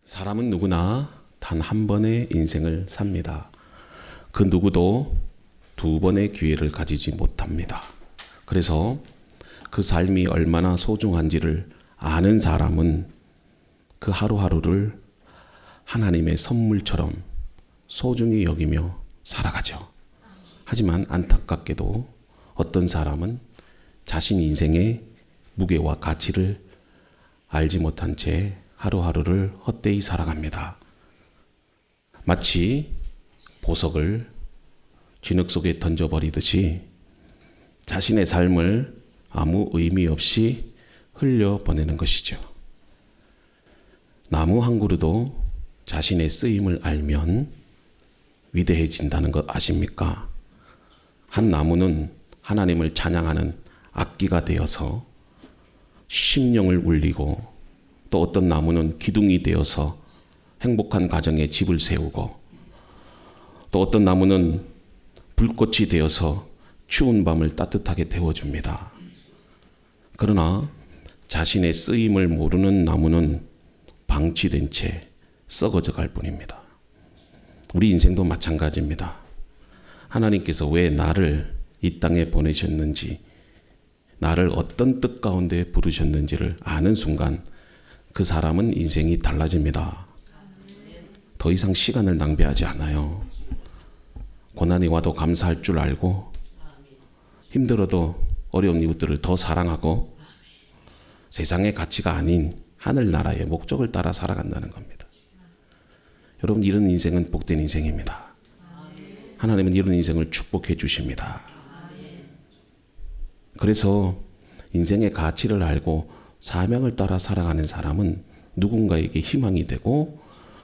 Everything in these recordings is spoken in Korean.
사람은 누구나 단 한 번의 인생을 삽니다. 그 누구도 두 번의 기회를 가지지 못합니다. 그래서 그 삶이 얼마나 소중한지를 아는 사람은 그 하루하루를 하나님의 선물처럼 소중히 여기며 살아가죠. 하지만 안타깝게도 어떤 사람은 자신 인생의 무게와 가치를 알지 못한 채 하루하루를 헛되이 살아갑니다. 마치 보석을 진흙 속에 던져버리듯이 자신의 삶을 아무 의미 없이 흘려보내는 것이죠. 나무 한 그루도 자신의 쓰임을 알면 위대해진다는 것 아십니까? 한 나무는 하나님을 찬양하는 악기가 되어서 심령을 울리고, 또 어떤 나무는 기둥이 되어서 행복한 가정에 집을 세우고, 또 어떤 나무는 불꽃이 되어서 추운 밤을 따뜻하게 데워줍니다. 그러나 자신의 쓰임을 모르는 나무는 방치된 채 썩어져 갈 뿐입니다. 우리 인생도 마찬가지입니다. 하나님께서 왜 나를 이 땅에 보내셨는지, 나를 어떤 뜻 가운데 부르셨는지를 아는 순간 그 사람은 인생이 달라집니다. 더 이상 시간을 낭비하지 않아요. 고난이 와도 감사할 줄 알고, 힘들어도 어려운 이웃들을 더 사랑하고, 세상의 가치가 아닌 하늘나라의 목적을 따라 살아간다는 겁니다. 여러분, 이런 인생은 복된 인생입니다. 하나님은 이런 인생을 축복해 주십니다. 그래서 인생의 가치를 알고 사명을 따라 살아가는 사람은 누군가에게 희망이 되고,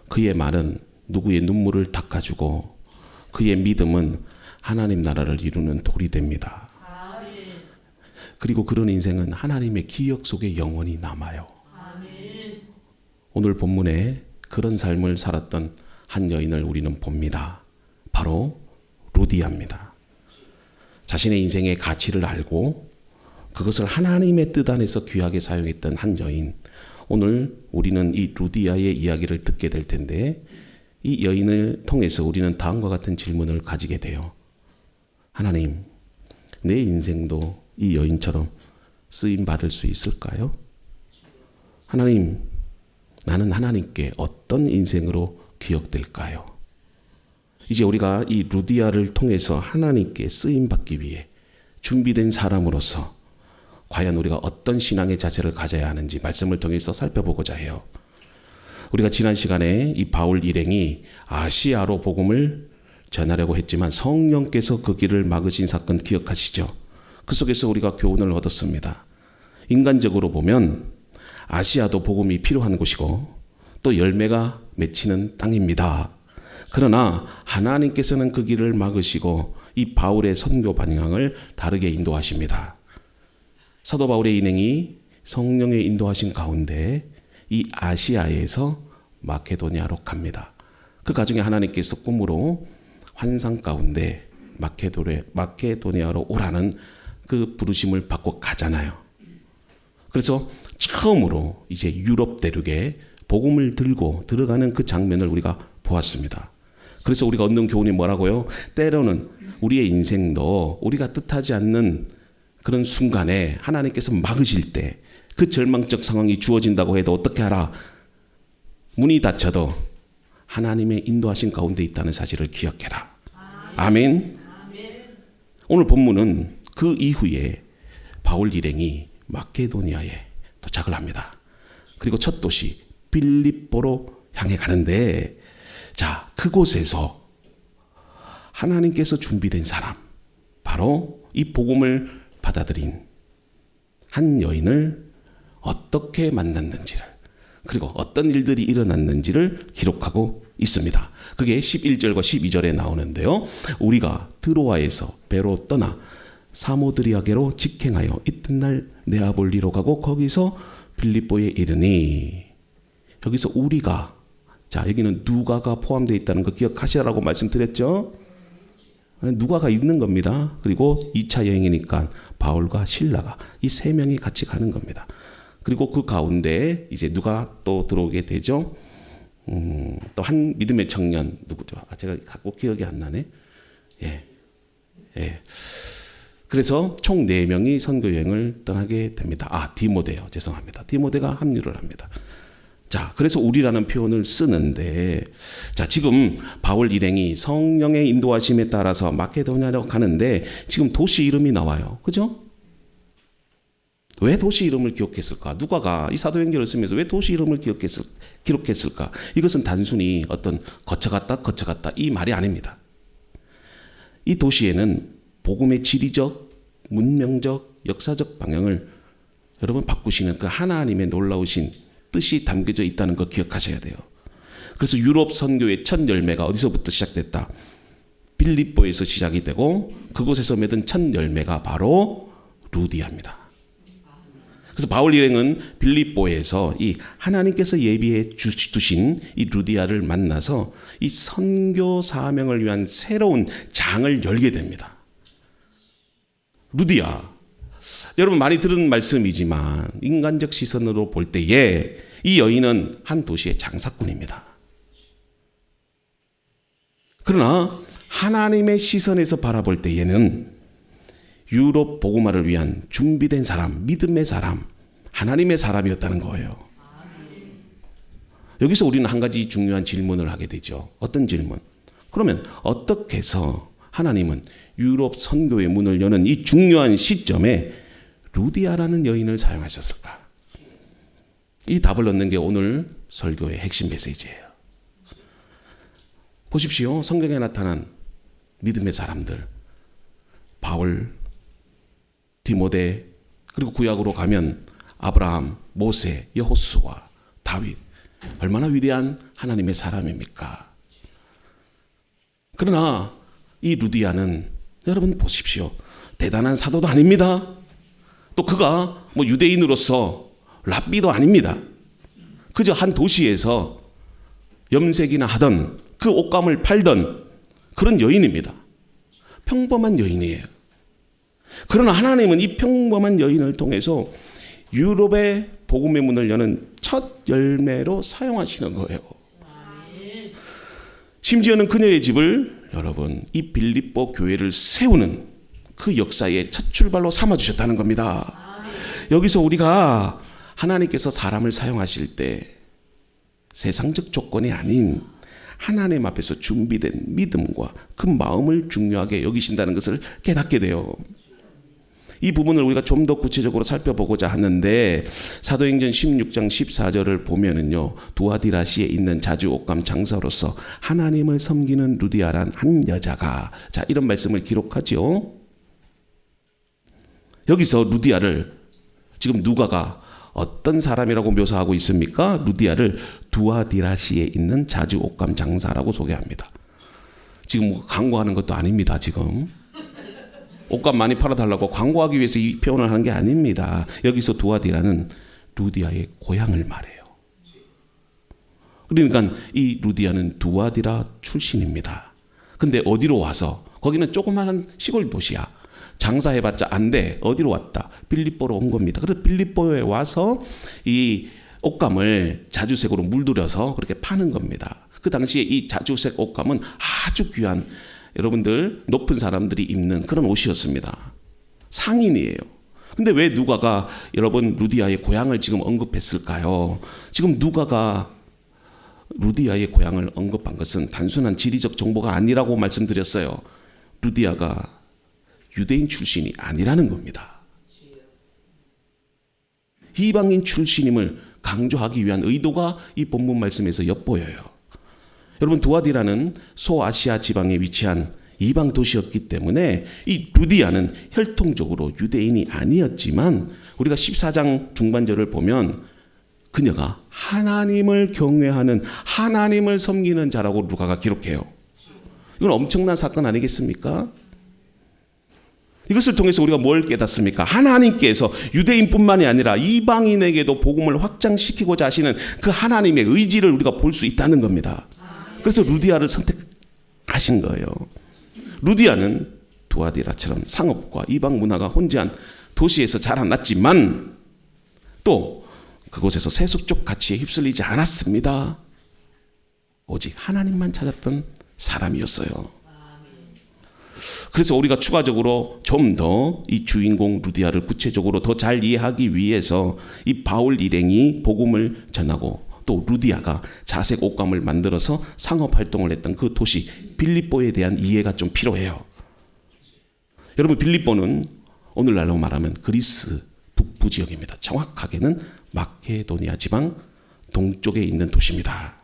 그의 말은 누구의 눈물을 닦아주고, 그의 믿음은 하나님 나라를 이루는 돌이 됩니다. 그리고 그런 인생은 하나님의 기억 속에 영원히 남아요. 오늘 본문에 그런 삶을 살았던 한 여인을 우리는 봅니다. 바로 루디아입니다. 자신의 인생의 가치를 알고 그것을 하나님의 뜻 안에서 귀하게 사용했던 한 여인. 오늘 우리는 이 루디아의 이야기를 듣게 될 텐데, 이 여인을 통해서 우리는 다음과 같은 질문을 가지게 돼요. 하나님, 내 인생도 이 여인처럼 쓰임 받을 수 있을까요? 하나님, 나는 하나님께 어떤 인생으로 기억될까요? 이제 우리가 이 루디아를 통해서 하나님께 쓰임 받기 위해 준비된 사람으로서 과연 우리가 어떤 신앙의 자세를 가져야 하는지 말씀을 통해서 살펴보고자 해요. 우리가 지난 시간에 이 바울 일행이 아시아로 복음을 전하려고 했지만 성령께서 그 길을 막으신 사건 기억하시죠? 그 속에서 우리가 교훈을 얻었습니다. 인간적으로 보면 아시아도 복음이 필요한 곳이고 또 열매가 맺히는 땅입니다. 그러나 하나님께서는 그 길을 막으시고 이 바울의 선교 방향을 다르게 인도하십니다. 사도 바울의 인행이 성령의 인도하신 가운데 이 아시아에서 마케도니아로 갑니다. 그 과정에 하나님께서 꿈으로 환상 가운데 마케도니아로 오라는 그 부르심을 받고 가잖아요. 그래서 처음으로 이제 유럽 대륙에 복음을 들고 들어가는 그 장면을 우리가 보았습니다. 그래서 우리가 얻는 교훈이 뭐라고요? 때로는 우리의 인생도 우리가 뜻하지 않는 그런 순간에 하나님께서 막으실 때 그 절망적 상황이 주어진다고 해도 어떻게 하라? 문이 닫혀도 하나님의 인도하신 가운데 있다는 사실을 기억해라. 아멘. 오늘 본문은 그 이후에 바울 일행이 마케도니아에 도착을 합니다. 그리고 첫 도시 빌립보로 향해 가는데, 자, 그곳에서 하나님께서 준비된 사람, 바로 이 복음을 받아들인 한 여인을 어떻게 만났는지를, 그리고 어떤 일들이 일어났는지를 기록하고 있습니다. 그게 11절과 12절에 나오는데요. 우리가 드로아에서 배로 떠나 사모드리아게로 직행하여 이튿날 네아볼리로 가고 거기서 빌립보에 이르니, 여기서 우리가, 자, 여기는 누가가 포함되어 있다는 거 기억하시라고 말씀드렸죠. 누가가 있는 겁니다. 그리고 2차 여행이니까 바울과 실라가 이 세 명이 같이 가는 겁니다. 그리고 그 가운데 이제 누가 또 들어오게 되죠. 또 한 믿음의 청년 누구죠? 제가 갖고 기억이 안 나네. 예. 그래서 총 4명이 선교 여행을 떠나게 됩니다. 디모데요. 죄송합니다. 디모데가 합류를 합니다. 자, 그래서 우리라는 표현을 쓰는데, 자, 지금 바울 일행이 성령의 인도하심에 따라서 마케도냐로 가는데 지금 도시 이름이 나와요. 그죠? 왜 도시 이름을 기억했을까? 누가가 이 사도행전을 쓰면서 왜 도시 이름을 기록했을까? 이것은 단순히 어떤 거쳐갔다 이 말이 아닙니다. 이 도시에는 복음의 지리적, 문명적, 역사적 방향을 여러분 바꾸시는 그 하나님의 놀라우신 뜻이 담겨져 있다는 걸 기억하셔야 돼요. 그래서 유럽 선교의 첫 열매가 어디서부터 시작됐다? 빌립보에서 시작이 되고 그곳에서 맺은 첫 열매가 바로 루디아입니다. 그래서 바울 일행은 빌립보에서 이 하나님께서 예비해 두신 이 루디아를 만나서 이 선교 사명을 위한 새로운 장을 열게 됩니다. 루디아, 여러분 많이 들은 말씀이지만 인간적 시선으로 볼 때에 이 여인은 한 도시의 장사꾼입니다. 그러나 하나님의 시선에서 바라볼 때에는 유럽 복음화를 위한 준비된 사람, 믿음의 사람, 하나님의 사람이었다는 거예요. 여기서 우리는 한 가지 중요한 질문을 하게 되죠. 어떤 질문? 그러면 어떻게 해서 하나님은 유럽 선교의 문을 여는 이 중요한 시점에 루디아라는 여인을 사용하셨을까? 이 답을 얻는 게 오늘 설교의 핵심 메시지예요. 보십시오. 성경에 나타난 믿음의 사람들, 바울, 디모데, 그리고 구약으로 가면 아브라함, 모세, 여호수아, 다윗, 얼마나 위대한 하나님의 사람입니까? 그러나 이 루디아는 여러분 보십시오. 대단한 사도도 아닙니다. 또 그가 유대인으로서 랍비도 아닙니다. 그저 한 도시에서 염색이나 하던 그 옷감을 팔던 그런 여인입니다. 평범한 여인이에요. 그러나 하나님은 이 평범한 여인을 통해서 유럽의 복음의 문을 여는 첫 열매로 사용하시는 거예요. 심지어는 그녀의 집을 여러분 이 빌립보 교회를 세우는 그 역사의 첫 출발로 삼아주셨다는 겁니다. 여기서 우리가 하나님께서 사람을 사용하실 때 세상적 조건이 아닌 하나님 앞에서 준비된 믿음과 그 마음을 중요하게 여기신다는 것을 깨닫게 돼요. 이 부분을 우리가 좀 더 구체적으로 살펴보고자 하는데 사도행전 16장 14절을 보면은요, 두아디라시에 있는 자주 옷감 장사로서 하나님을 섬기는 루디아란 한 여자가, 자, 이런 말씀을 기록하죠. 여기서 루디아를 지금 누가가 어떤 사람이라고 묘사하고 있습니까? 루디아를 두아디라시에 있는 자주 옷감 장사라고 소개합니다. 지금 광고하는 것도 아닙니다. 지금 옷감 많이 팔아달라고 광고하기 위해서 이 표현을 하는 게 아닙니다. 여기서 두아디라는 루디아의 고향을 말해요. 그러니까 이 루디아는 두아디라 출신입니다. 근데 어디로 와서, 거기는 조그마한 시골 도시야. 장사해봤자 안 돼. 어디로 왔다? 빌립보로 온 겁니다. 그래서 빌립보에 와서 이 옷감을 자주색으로 물들여서 그렇게 파는 겁니다. 그 당시에 이 자주색 옷감은 아주 귀한, 여러분들 높은 사람들이 입는 그런 옷이었습니다. 상인이에요. 근데 왜 누가가 여러분 루디아의 고향을 지금 언급했을까요? 지금 누가가 루디아의 고향을 언급한 것은 단순한 지리적 정보가 아니라고 말씀드렸어요. 루디아가 유대인 출신이 아니라는 겁니다. 이방인 출신임을 강조하기 위한 의도가 이 본문 말씀에서 엿보여요. 여러분, 두아디라는 소아시아 지방에 위치한 이방 도시였기 때문에 이 루디아는 혈통적으로 유대인이 아니었지만 우리가 14장 중반절을 보면 그녀가 하나님을 경외하는, 하나님을 섬기는 자라고 루카가 기록해요. 이건 엄청난 사건 아니겠습니까? 이것을 통해서 우리가 뭘 깨닫습니까? 하나님께서 유대인뿐만이 아니라 이방인에게도 복음을 확장시키고자 하시는 그 하나님의 의지를 우리가 볼 수 있다는 겁니다. 그래서 루디아를 선택하신 거예요. 루디아는 두아디라처럼 상업과 이방 문화가 혼재한 도시에서 자라났지만 또 그곳에서 세속적 가치에 휩쓸리지 않았습니다. 오직 하나님만 찾았던 사람이었어요. 그래서 우리가 추가적으로 좀 더 이 주인공 루디아를 구체적으로 더 잘 이해하기 위해서 이 바울 일행이 복음을 전하고 또 루디아가 자색 옷감을 만들어서 상업 활동을 했던 그 도시 빌립보에 대한 이해가 좀 필요해요. 여러분, 빌립보는 오늘날로 말하면 그리스 북부 지역입니다. 정확하게는 마케도니아 지방 동쪽에 있는 도시입니다.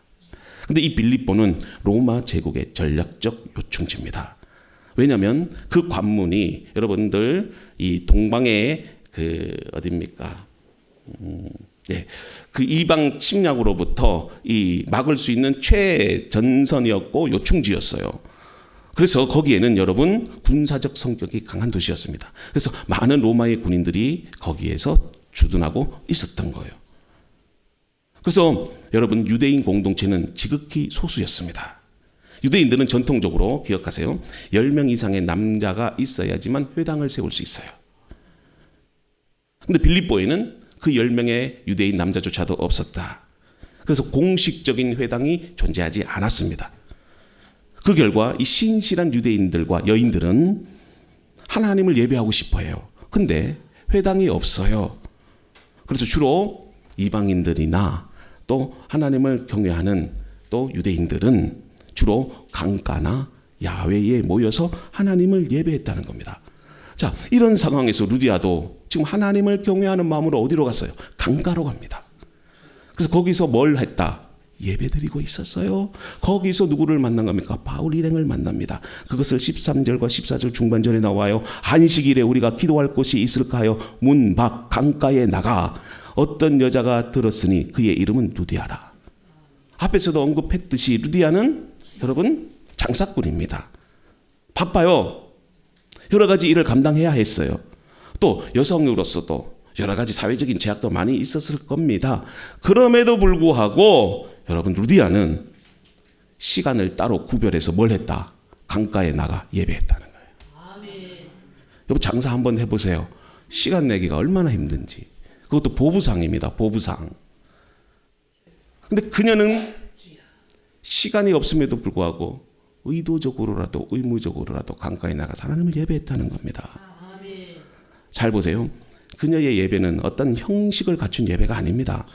근데 이 빌립보는 로마 제국의 전략적 요충지입니다. 왜냐하면 그 관문이 여러분들 이 동방의 그 어디입니까? 그 이방 침략으로부터 이 막을 수 있는 최전선이었고 요충지였어요. 그래서 거기에는 여러분 군사적 성격이 강한 도시였습니다. 그래서 많은 로마의 군인들이 거기에서 주둔하고 있었던 거예요. 그래서 여러분 유대인 공동체는 지극히 소수였습니다. 유대인들은 전통적으로 기억하세요. 10명 이상의 남자가 있어야지만 회당을 세울 수 있어요. 근데 빌립보에는 그 10명의 유대인 남자조차도 없었다. 그래서 공식적인 회당이 존재하지 않았습니다. 그 결과 이 신실한 유대인들과 여인들은 하나님을 예배하고 싶어 해요. 근데 회당이 없어요. 그래서 주로 이방인들이나 또 하나님을 경외하는 또 유대인들은 주로 강가나 야외에 모여서 하나님을 예배했다는 겁니다. 자, 이런 상황에서 루디아도 지금 하나님을 경외하는 마음으로 어디로 갔어요? 강가로 갑니다. 그래서 거기서 뭘 했다? 예배드리고 있었어요. 거기서 누구를 만난 겁니까? 바울 일행을 만납니다. 그것을 13절과 14절 중반절에 나와요. 안식일에 우리가 기도할 곳이 있을까요? 문 밖 강가에 나가 어떤 여자가 들었으니 그의 이름은 루디아라. 앞에서도 언급했듯이 루디아는 여러분 장사꾼입니다. 바빠요. 여러 가지 일을 감당해야 했어요. 또 여성으로서도 여러 가지 사회적인 제약도 많이 있었을 겁니다. 그럼에도 불구하고 여러분 루디아는 시간을 따로 구별해서 뭘 했다? 강가에 나가 예배했다는 거예요. 아멘. 여러분 장사 한번 해보세요. 시간 내기가 얼마나 힘든지. 그것도 보부상입니다. 보부상. 근데 그녀는 시간이 없음에도 불구하고 의도적으로라도 의무적으로라도 강가에 나가서 하나님을 예배했다는 겁니다. 아멘. 잘 보세요. 그녀의 예배는 어떤 형식을 갖춘 예배가 아닙니다.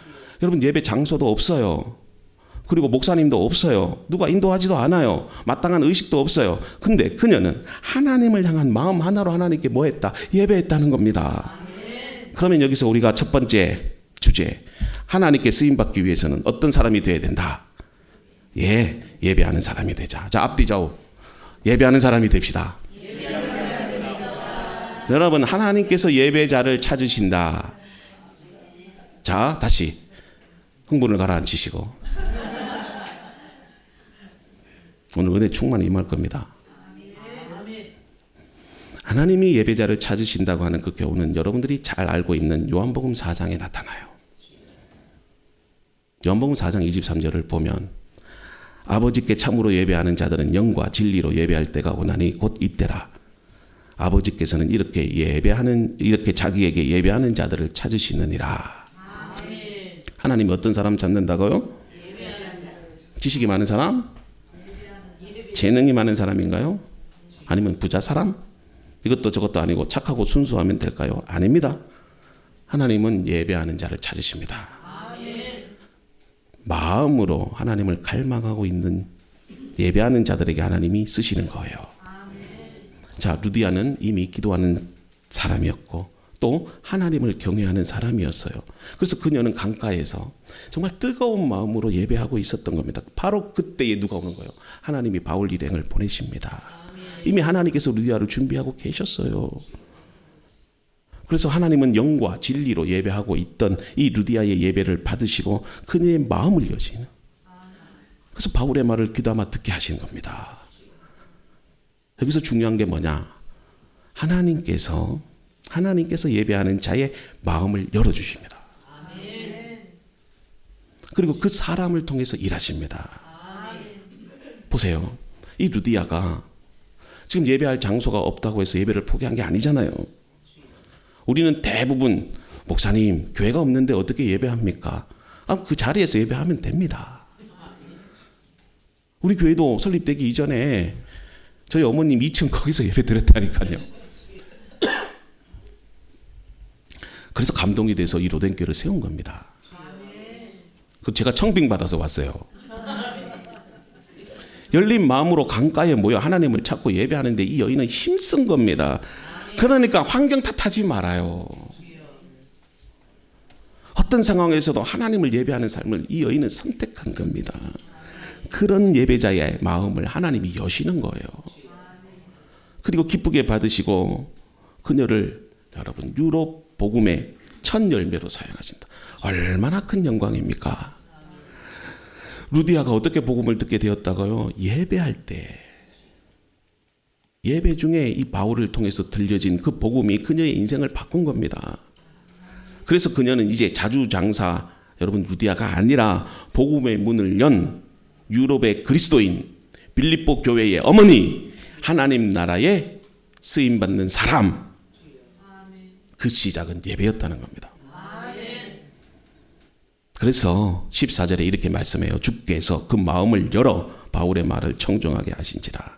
여러분 예배 장소도 없어요. 그리고 목사님도 없어요. 누가 인도하지도 않아요. 마땅한 의식도 없어요. 근데 그녀는 하나님을 향한 마음 하나로 하나님께 뭐 했다? 예배했다는 겁니다. 그러면 여기서 우리가 첫 번째 주제, 하나님께 쓰임받기 위해서는 어떤 사람이 돼야 된다? 예배하는 사람이 되자. 자, 앞뒤 좌우 예배하는 사람이 됩시다. 여러분 하나님께서 예배자를 찾으신다. 자, 다시 흥분을 가라앉히시고 오늘 은혜 충만히 임할 겁니다. 하나님이 예배자를 찾으신다고 하는 그 교훈은 여러분들이 잘 알고 있는 요한복음 4장에 나타나요. 요한복음 4장 23절을 보면 아버지께 참으로 예배하는 자들은 영과 진리로 예배할 때가 오나니 곧 이때라. 아버지께서는 이렇게 자기에게 예배하는 자들을 찾으시느니라. 하나님이 어떤 사람 찾는다고요? 지식이 많은 사람? 재능이 많은 사람인가요? 아니면 부자 사람? 이것도 저것도 아니고 착하고 순수하면 될까요? 아닙니다. 하나님은 예배하는 자를 찾으십니다. 마음으로 하나님을 갈망하고 있는 예배하는 자들에게 하나님이 쓰시는 거예요. 자, 루디아는 이미 기도하는 사람이었고 또 하나님을 경외하는 사람이었어요. 그래서 그녀는 강가에서 정말 뜨거운 마음으로 예배하고 있었던 겁니다. 바로 그때에 누가 오는 거예요? 하나님이 바울 일행을 보내십니다. 이미 하나님께서 루디아를 준비하고 계셨어요. 그래서 하나님은 영과 진리로 예배하고 있던 이 루디아의 예배를 받으시고 그녀의 마음을 여시는. 그래서 바울의 말을 귀담아 듣게 하시는 겁니다. 여기서 중요한 게 뭐냐? 하나님께서 예배하는 자의 마음을 열어주십니다. 그리고 그 사람을 통해서 일하십니다. 보세요. 이 루디아가 지금 예배할 장소가 없다고 해서 예배를 포기한 게 아니잖아요. 우리는 대부분 목사님 교회가 없는데 어떻게 예배합니까? 그 자리에서 예배하면 됩니다. 우리 교회도 설립되기 이전에 저희 어머님 2층 거기서 예배 드렸다니까요. 그래서 감동이 돼서 이 로덴교회를 세운 겁니다. 그 제가 청빙 받아서 왔어요. 열린 마음으로 강가에 모여 하나님을 찾고 예배하는데 이 여인은 힘쓴 겁니다. 그러니까 환경 탓하지 말아요. 어떤 상황에서도 하나님을 예배하는 삶을 이 여인은 선택한 겁니다. 그런 예배자의 마음을 하나님이 여시는 거예요. 그리고 기쁘게 받으시고 그녀를 여러분 유럽 복음의 첫 열매로 사용하신다. 얼마나 큰 영광입니까? 루디아가 어떻게 복음을 듣게 되었다고요? 예배할 때, 예배 중에 이 바울을 통해서 들려진 그 복음이 그녀의 인생을 바꾼 겁니다. 그래서 그녀는 이제 자주장사 여러분 루디아가 아니라 복음의 문을 연 유럽의 그리스도인, 빌립보 교회의 어머니, 하나님 나라에 쓰임받는 사람. 그 시작은 예배였다는 겁니다. 그래서 14절에 이렇게 말씀해요. 주께서 그 마음을 열어 바울의 말을 청종하게 하신지라.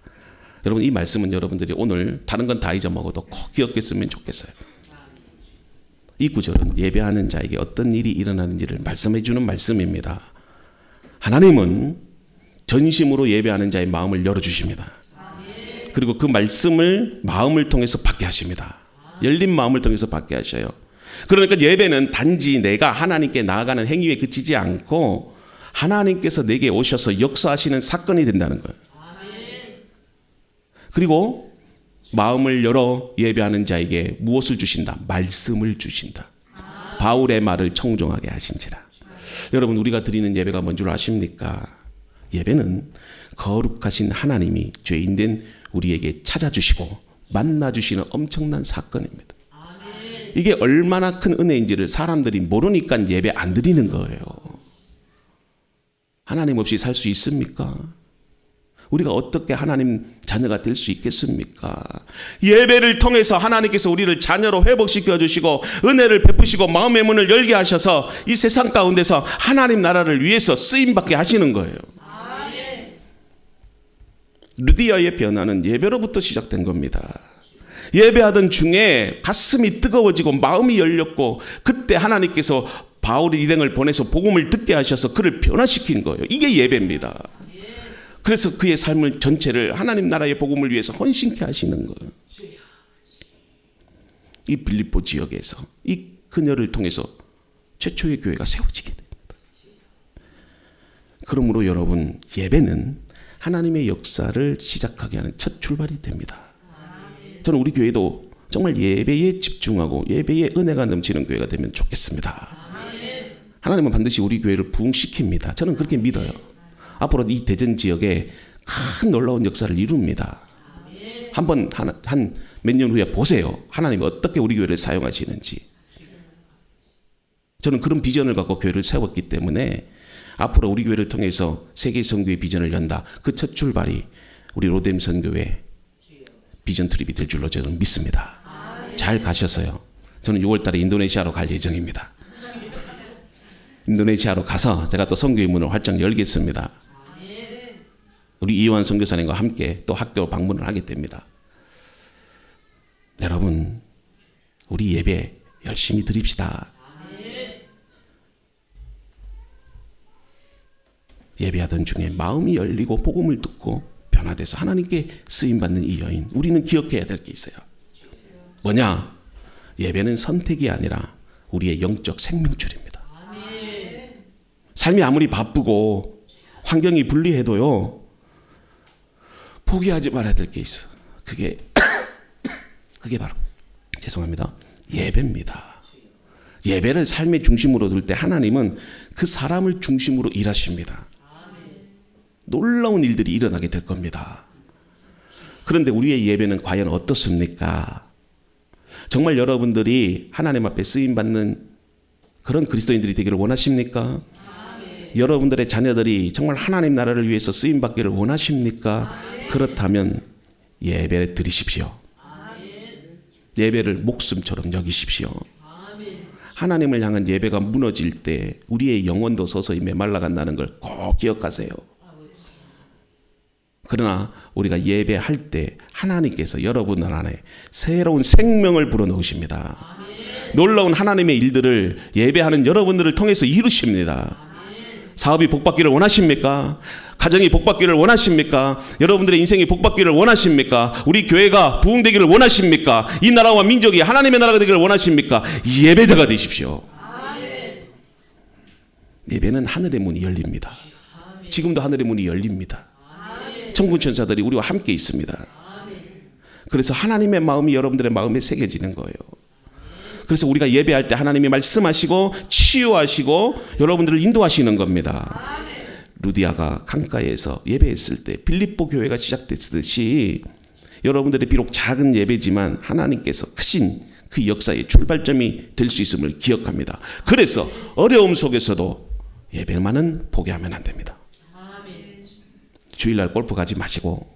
여러분 이 말씀은 여러분들이 오늘 다른 건 다 잊어먹어도 꼭 기억했으면 좋겠어요. 이 구절은 예배하는 자에게 어떤 일이 일어나는지를 말씀해 주는 말씀입니다. 하나님은 전심으로 예배하는 자의 마음을 열어주십니다. 그리고 그 말씀을 마음을 통해서 받게 하십니다. 열린 마음을 통해서 받게 하셔요. 그러니까 예배는 단지 내가 하나님께 나아가는 행위에 그치지 않고 하나님께서 내게 오셔서 역사하시는 사건이 된다는 거예요. 그리고 마음을 열어 예배하는 자에게 무엇을 주신다? 말씀을 주신다. 바울의 말을 청종하게 하신지라. 여러분 우리가 드리는 예배가 뭔 줄 아십니까? 예배는 거룩하신 하나님이 죄인된 우리에게 찾아주시고 만나주시는 엄청난 사건입니다. 이게 얼마나 큰 은혜인지를 사람들이 모르니까 예배 안 드리는 거예요. 하나님 없이 살 수 있습니까? 우리가 어떻게 하나님 자녀가 될 수 있겠습니까? 예배를 통해서 하나님께서 우리를 자녀로 회복시켜 주시고 은혜를 베푸시고 마음의 문을 열게 하셔서 이 세상 가운데서 하나님 나라를 위해서 쓰임받게 하시는 거예요. 루디아의 변화는 예배로부터 시작된 겁니다. 예배하던 중에 가슴이 뜨거워지고 마음이 열렸고 그때 하나님께서 바울의 일행을 보내서 복음을 듣게 하셔서 그를 변화시킨 거예요. 이게 예배입니다. 그래서 그의 삶을 전체를 하나님 나라의 복음을 위해서 헌신케 하시는 거예요. 이 빌립보 지역에서 이 그녀를 통해서 최초의 교회가 세워지게 됩니다. 그러므로 여러분 예배는 하나님의 역사를 시작하게 하는 첫 출발이 됩니다. 저는 우리 교회도 정말 예배에 집중하고 예배에 은혜가 넘치는 교회가 되면 좋겠습니다. 하나님은 반드시 우리 교회를 부흥시킵니다. 저는 그렇게 믿어요. 앞으로 이 대전 지역에 큰 놀라운 역사를 이룹니다. 한번 한 몇 년 후에 보세요. 하나님이 어떻게 우리 교회를 사용하시는지. 저는 그런 비전을 갖고 교회를 세웠기 때문에 앞으로 우리 교회를 통해서 세계 선교의 비전을 연다. 그 첫 출발이 우리 로뎀 선교회 비전 트립이 될 줄로 저는 믿습니다. 잘 가셔서요. 저는 6월 달에 인도네시아로 갈 예정입니다. 인도네시아로 가서 제가 또 선교의 문을 활짝 열겠습니다. 우리 이완 선교사님과 함께 또 학교 방문을 하게 됩니다. 여러분, 우리 예배 열심히 드립시다. 예배하던 중에 마음이 열리고 복음을 듣고 변화돼서 하나님께 쓰임받는 이 여인, 우리는 기억해야 될 게 있어요. 뭐냐? 예배는 선택이 아니라 우리의 영적 생명줄입니다. 삶이 아무리 바쁘고 환경이 불리해도요, 포기하지 말아야 될 게 있어. 그게 바로 예배입니다. 예배를 삶의 중심으로 둘 때 하나님은 그 사람을 중심으로 일하십니다. 놀라운 일들이 일어나게 될 겁니다. 그런데 우리의 예배는 과연 어떻습니까? 정말 여러분들이 하나님 앞에 쓰임받는 그런 그리스도인들이 되기를 원하십니까? 여러분들의 자녀들이 정말 하나님 나라를 위해서 쓰임받기를 원하십니까? 그렇다면 예배를 드리십시오. 예배를 목숨처럼 여기십시오. 하나님을 향한 예배가 무너질 때 우리의 영혼도 서서히 메말라 간다는 걸 꼭 기억하세요. 그러나 우리가 예배할 때 하나님께서 여러분들 안에 새로운 생명을 불어넣으십니다. 놀라운 하나님의 일들을 예배하는 여러분들을 통해서 이루십니다. 사업이 복받기를 원하십니까? 가정이 복받기를 원하십니까? 여러분들의 인생이 복받기를 원하십니까? 우리 교회가 부흥되기를 원하십니까? 이 나라와 민족이 하나님의 나라가 되기를 원하십니까? 예배자가 되십시오. 예배는 하늘의 문이 열립니다. 지금도 하늘의 문이 열립니다. 천군 천사들이 우리와 함께 있습니다. 그래서 하나님의 마음이 여러분들의 마음에 새겨지는 거예요. 그래서 우리가 예배할 때 하나님이 말씀하시고 치유하시고 여러분들을 인도하시는 겁니다. 루디아가 강가에서 예배했을 때 빌립보 교회가 시작됐듯이 여러분들의 비록 작은 예배지만 하나님께서 크신 그 역사의 출발점이 될 수 있음을 기억합니다. 그래서 어려움 속에서도 예배만은 포기하면 안 됩니다. 주일날 골프 가지 마시고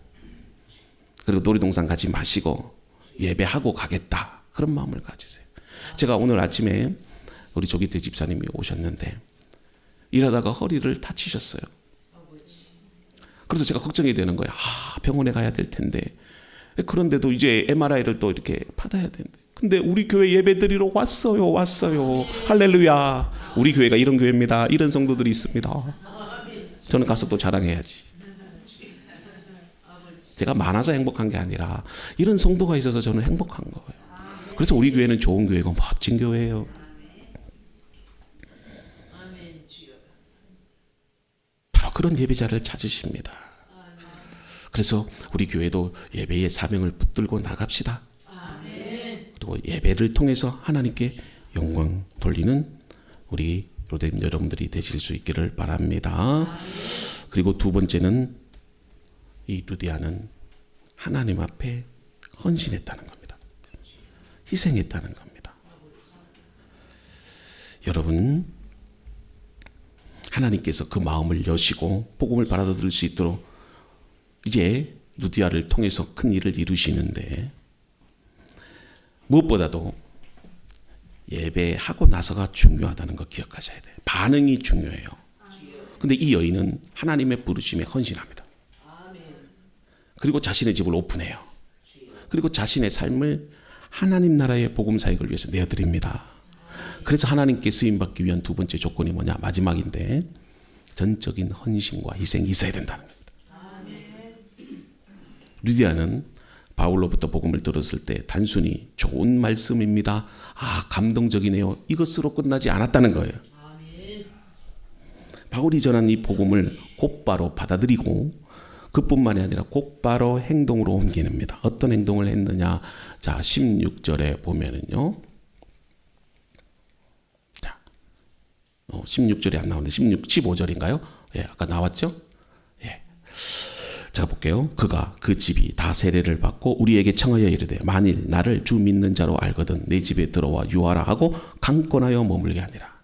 그리고 놀이동산 가지 마시고 예배하고 가겠다, 그런 마음을 가지세요. 제가 오늘 아침에 우리 조기태 집사님이 오셨는데 일하다가 허리를 다치셨어요. 그래서 제가 걱정이 되는 거예요. 병원에 가야 될 텐데, 그런데도 이제 MRI를 또 이렇게 받아야 되는데, 근데 우리 교회 예배 드리러 왔어요. 할렐루야. 우리 교회가 이런 교회입니다. 이런 성도들이 있습니다. 저는 가서 또 자랑해야지. 제가 많아서 행복한 게 아니라 이런 성도가 있어서 저는 행복한 거예요. 그래서 우리 교회는 좋은 교회고 멋진 교회예요. 바로 그런 예배자를 찾으십니다. 그래서 우리 교회도 예배의 사명을 붙들고 나갑시다. 그리고 예배를 통해서 하나님께 영광 돌리는 우리 로뎀 여러분들이 되실 수 있기를 바랍니다. 그리고 두 번째는 이 루디아는 하나님 앞에 헌신했다는 겁니다. 희생했다는 겁니다. 여러분, 하나님께서 그 마음을 여시고 복음을 받아들일 수 있도록 이제 루디아를 통해서 큰 일을 이루시는데, 무엇보다도 예배하고 나서가 중요하다는 거 기억하셔야 돼요. 반응이 중요해요. 근데 이 여인은 하나님의 부르심에 헌신합니다. 그리고 자신의 집을 오픈해요. 그리고 자신의 삶을 하나님 나라의 복음 사역을 위해서 내어드립니다. 그래서 하나님께 쓰임받기 위한 두 번째 조건이 뭐냐? 마지막인데, 전적인 헌신과 희생이 있어야 된다는 겁니다. 루디아는 바울로부터 복음을 들었을 때 단순히 좋은 말씀입니다, 감동적이네요, 이것으로 끝나지 않았다는 거예요. 바울이 전한 이 복음을 곧바로 받아들이고 그뿐만이 아니라 곧바로 행동으로 옮기는니다. 어떤 행동을 했느냐? 자, 16절에 보면은요. 자, 16절이 안 나오는데 15절인가요? 예, 아까 나왔죠? 예. 제가 볼게요. 그가 그 집이 다 세례를 받고 우리에게 청하여 이르되 만일 나를 주 믿는 자로 알거든 내 집에 들어와 유하라 하고 강권하여 머물게 하니라.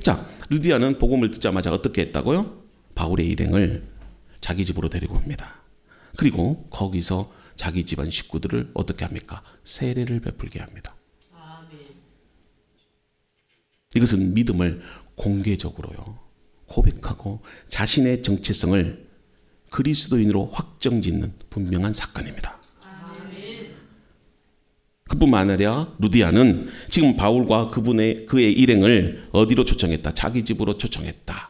자, 루디아는 복음을 듣자마자 어떻게 했다고요? 바울의 일행을 자기 집으로 데리고 옵니다. 그리고 거기서 자기 집안 식구들을 어떻게 합니까? 세례를 베풀게 합니다. 이것은 믿음을 공개적으로요, 고백하고 자신의 정체성을 그리스도인으로 확정짓는 분명한 사건입니다. 그뿐만 아니라 루디아는 지금 바울과 그의 일행을 어디로 초청했다? 자기 집으로 초청했다.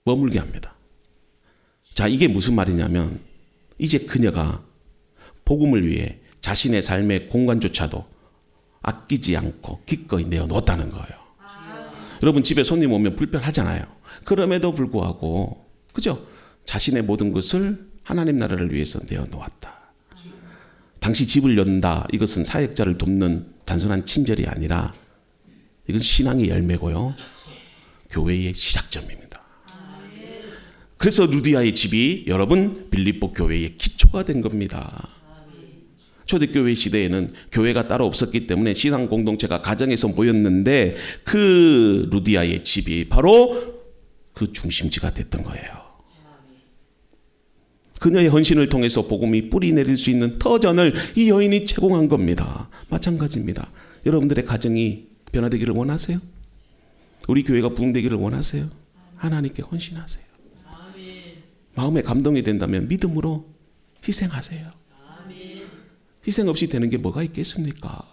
머물게 합니다. 자, 이게 무슨 말이냐면 이제 그녀가 복음을 위해 자신의 삶의 공간조차도 아끼지 않고 기꺼이 내어놓았다는 거예요. 여러분, 집에 손님 오면 불편하잖아요. 그럼에도 불구하고, 그죠? 자신의 모든 것을 하나님 나라를 위해서 내어놓았다. 당시 집을 연다, 이것은 사역자를 돕는 단순한 친절이 아니라 이건 신앙의 열매고요, 교회의 시작점입니다. 그래서 루디아의 집이 여러분 빌립보 교회의 기초가 된 겁니다. 초대교회 시대에는 교회가 따로 없었기 때문에 신앙 공동체가 가정에서 모였는데 그 루디아의 집이 바로 그 중심지가 됐던 거예요. 그녀의 헌신을 통해서 복음이 뿌리 내릴 수 있는 터전을 이 여인이 제공한 겁니다. 마찬가지입니다. 여러분들의 가정이 변화되기를 원하세요? 우리 교회가 부흥되기를 원하세요? 하나님께 헌신하세요. 마음에 감동이 된다면 믿음으로 희생하세요. 희생 없이 되는 게 뭐가 있겠습니까?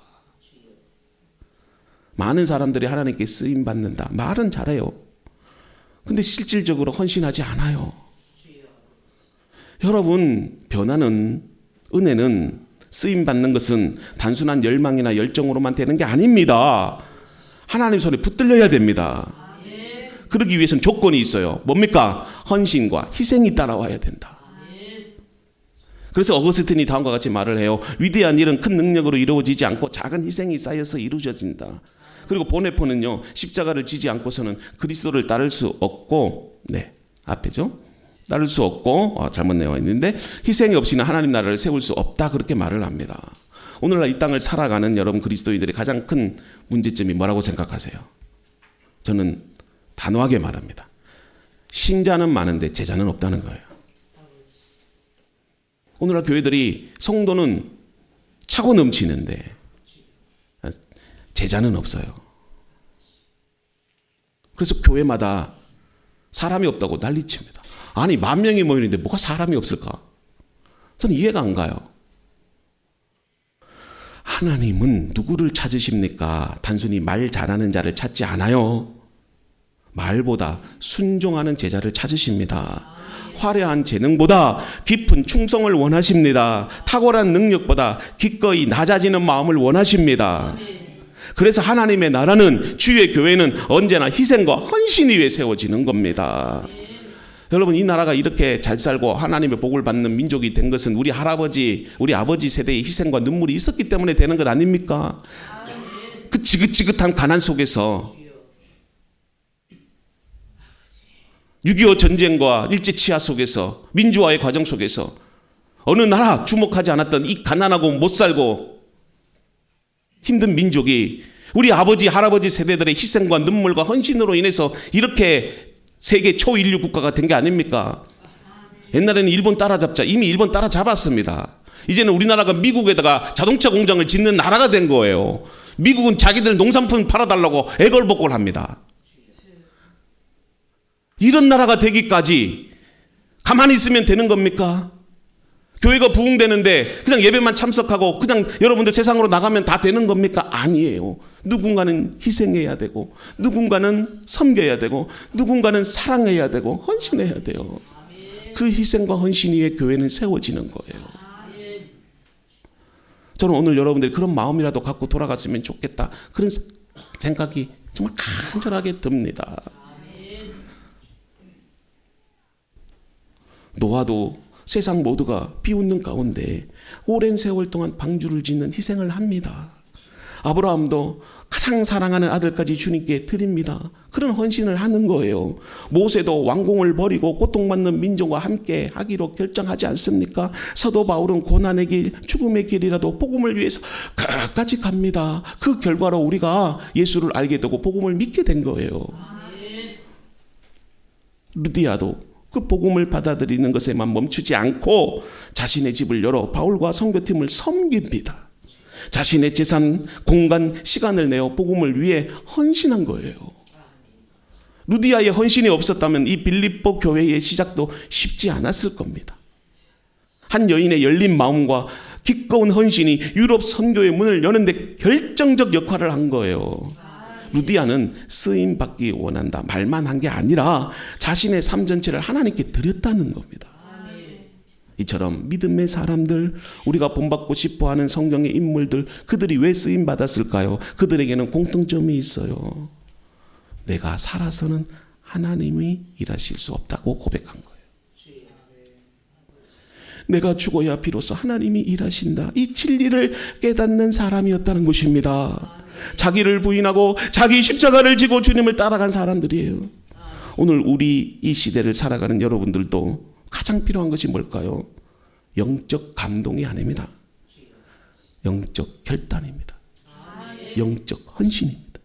많은 사람들이 하나님께 쓰임 받는다. 말은 잘해요. 근데 실질적으로 헌신하지 않아요. 여러분, 변화는, 은혜는, 쓰임 받는 것은 단순한 열망이나 열정으로만 되는 게 아닙니다. 하나님 손에 붙들려야 됩니다. 그러기 위해서는 조건이 있어요. 뭡니까? 헌신과 희생이 따라와야 된다. 그래서 어거스틴이 다음과 같이 말을 해요. 위대한 일은 큰 능력으로 이루어지지 않고 작은 희생이 쌓여서 이루어진다. 그리고 보네포는요, 십자가를 지지 않고서는 그리스도를 따를 수 없고, 네, 앞에죠. 따를 수 없고, 잘못 내와 있는데, 희생이 없이는 하나님 나라를 세울 수 없다. 그렇게 말을 합니다. 오늘날 이 땅을 살아가는 여러분 그리스도인들의 가장 큰 문제점이 뭐라고 생각하세요? 저는 단호하게 말합니다. 신자는 많은데 제자는 없다는 거예요. 오늘날 교회들이 성도는 차고 넘치는데 제자는 없어요. 그래서 교회마다 사람이 없다고 난리칩니다. 아니 10,000명이 모이는데 뭐가 사람이 없을까? 저는 이해가 안 가요. 하나님은 누구를 찾으십니까? 단순히 말 잘하는 자를 찾지 않아요. 말보다 순종하는 제자를 찾으십니다. 화려한 재능보다 깊은 충성을 원하십니다. 탁월한 능력보다 기꺼이 낮아지는 마음을 원하십니다. 그래서 하나님의 나라는, 주의 교회는 언제나 희생과 헌신 위에 세워지는 겁니다. 여러분, 이 나라가 이렇게 잘 살고 하나님의 복을 받는 민족이 된 것은 우리 할아버지, 우리 아버지 세대의 희생과 눈물이 있었기 때문에 되는 것 아닙니까? 그 지긋지긋한 가난 속에서 6.25 전쟁과 일제치하 속에서, 민주화의 과정 속에서 어느 나라 주목하지 않았던 이 가난하고 못 살고 힘든 민족이 우리 아버지, 할아버지 세대들의 희생과 눈물과 헌신으로 인해서 이렇게 세계 초인류 국가가 된 게 아닙니까? 옛날에는 일본 따라잡자, 이미 일본 따라잡았습니다. 이제는 우리나라가 미국에다가 자동차 공장을 짓는 나라가 된 거예요. 미국은 자기들 농산품 팔아달라고 애걸복걸 합니다. 이런 나라가 되기까지 가만히 있으면 되는 겁니까? 교회가 부흥되는데 그냥 예배만 참석하고 그냥 여러분들 세상으로 나가면 다 되는 겁니까? 아니에요. 누군가는 희생해야 되고, 누군가는 섬겨야 되고, 누군가는 사랑해야 되고, 헌신해야 돼요. 그 희생과 헌신 위에 교회는 세워지는 거예요. 저는 오늘 여러분들이 그런 마음이라도 갖고 돌아갔으면 좋겠다, 그런 생각이 정말 간절하게 듭니다. 노아도 세상 모두가 비웃는 가운데 오랜 세월 동안 방주를 짓는 희생을 합니다. 아브라함도 가장 사랑하는 아들까지 주님께 드립니다. 그런 헌신을 하는 거예요. 모세도 왕궁을 버리고 고통받는 민족과 함께 하기로 결정하지 않습니까? 사도 바울은 고난의 길, 죽음의 길이라도 복음을 위해서 끝까지 갑니다. 그 결과로 우리가 예수를 알게 되고 복음을 믿게 된 거예요. 루디아도 그 복음을 받아들이는 것에만 멈추지 않고 자신의 집을 열어 바울과 선교팀을 섬깁니다. 자신의 재산, 공간, 시간을 내어 복음을 위해 헌신한 거예요. 루디아의 헌신이 없었다면 이 빌립보 교회의 시작도 쉽지 않았을 겁니다. 한 여인의 열린 마음과 기꺼운 헌신이 유럽 선교의 문을 여는데 결정적 역할을 한 거예요. 루디아는 쓰임 받기 원한다 말만 한 게 아니라 자신의 삶 전체를 하나님께 드렸다는 겁니다. 이처럼 믿음의 사람들, 우리가 본받고 싶어하는 성경의 인물들, 그들이 왜 쓰임 받았을까요? 그들에게는 공통점이 있어요. 내가 살아서는 하나님이 일하실 수 없다고 고백한 거예요. 내가 죽어야 비로소 하나님이 일하신다, 이 진리를 깨닫는 사람이었다는 것입니다. 자기를 부인하고 자기 십자가를 지고 주님을 따라간 사람들이에요. 오늘 우리 이 시대를 살아가는 여러분들도 가장 필요한 것이 뭘까요? 영적 감동이 아닙니다. 영적 결단입니다. 영적 헌신입니다.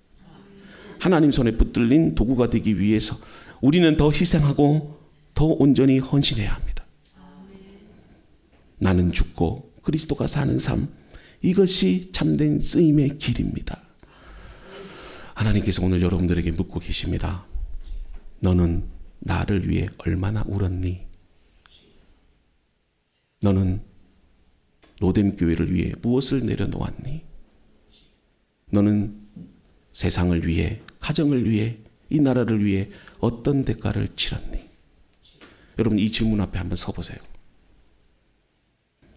하나님 손에 붙들린 도구가 되기 위해서 우리는 더 희생하고 더 온전히 헌신해야 합니다. 나는 죽고 그리스도가 사는 삶, 이것이 참된 쓰임의 길입니다. 하나님께서 오늘 여러분들에게 묻고 계십니다. 너는 나를 위해 얼마나 울었니? 너는 로뎀 교회를 위해 무엇을 내려놓았니? 너는 세상을 위해, 가정을 위해, 이 나라를 위해 어떤 대가를 치렀니? 여러분, 이 질문 앞에 한번 서보세요.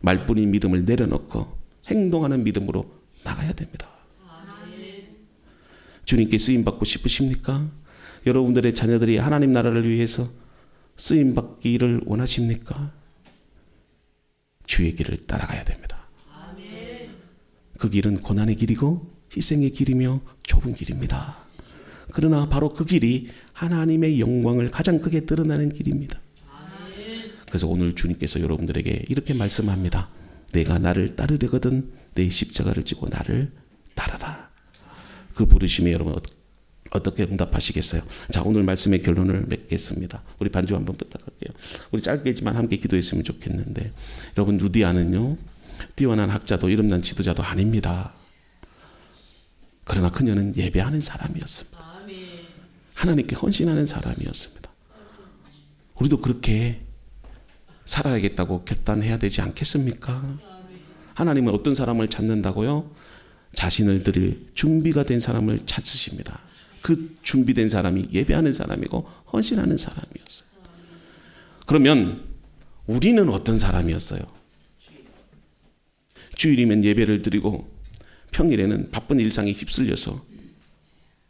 말뿐인 믿음을 내려놓고 행동하는 믿음으로 나가야 됩니다. 주님께 쓰임받고 싶으십니까? 여러분들의 자녀들이 하나님 나라를 위해서 쓰임받기를 원하십니까? 주의 길을 따라가야 됩니다. 그 길은 고난의 길이고 희생의 길이며 좁은 길입니다. 그러나 바로 그 길이 하나님의 영광을 가장 크게 드러나는 길입니다. 그래서 오늘 주님께서 여러분들에게 이렇게 말씀합니다. 내가 나를 따르려거든 내 십자가를 지고 나를 따라라. 그 부르심에 여러분 어떻게 응답하시겠어요? 자, 오늘 말씀의 결론을 맺겠습니다. 우리 반주 한번 부탁할게요. 우리 짧게지만 함께 기도했으면 좋겠는데, 여러분, 루디아는요 뛰어난 학자도 이름난 지도자도 아닙니다. 그러나 그녀는 예배하는 사람이었습니다. 하나님께 헌신하는 사람이었습니다. 우리도 그렇게 살아야겠다고 결단해야 되지 않겠습니까? 하나님은 어떤 사람을 찾는다고요? 자신을 드릴 준비가 된 사람을 찾으십니다. 그 준비된 사람이 예배하는 사람이고 헌신하는 사람이었어요. 그러면 우리는 어떤 사람이었어요? 주일이면 예배를 드리고 평일에는 바쁜 일상에 휩쓸려서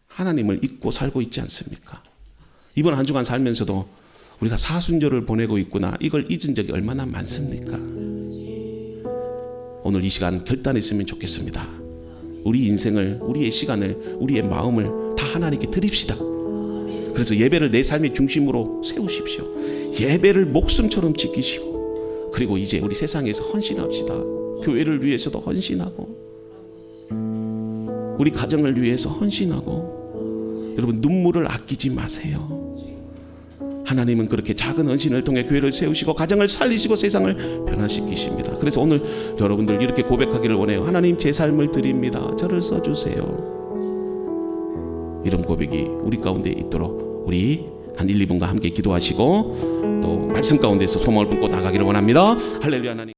하나님을 잊고 살고 있지 않습니까? 이번 한 주간 살면서도 우리가 사순절을 보내고 있구나, 이걸 잊은 적이 얼마나 많습니까? 오늘 이 시간 결단했으면 좋겠습니다. 우리 인생을, 우리의 시간을, 우리의 마음을 다 하나님께 드립시다. 그래서 예배를 내 삶의 중심으로 세우십시오. 예배를 목숨처럼 지키시고, 그리고 이제 우리 세상에서 헌신합시다. 교회를 위해서도 헌신하고, 우리 가정을 위해서 헌신하고, 여러분 눈물을 아끼지 마세요. 하나님은 그렇게 작은 헌신을 통해 교회를 세우시고 가정을 살리시고 세상을 변화시키십니다. 그래서 오늘 여러분들 이렇게 고백하기를 원해요. 하나님, 제 삶을 드립니다. 저를 써주세요. 이런 고백이 우리 가운데 있도록 우리 한 1, 2분간 함께 기도하시고 또 말씀 가운데서 소망을 품고 나가기를 원합니다. 할렐루야. 하나님.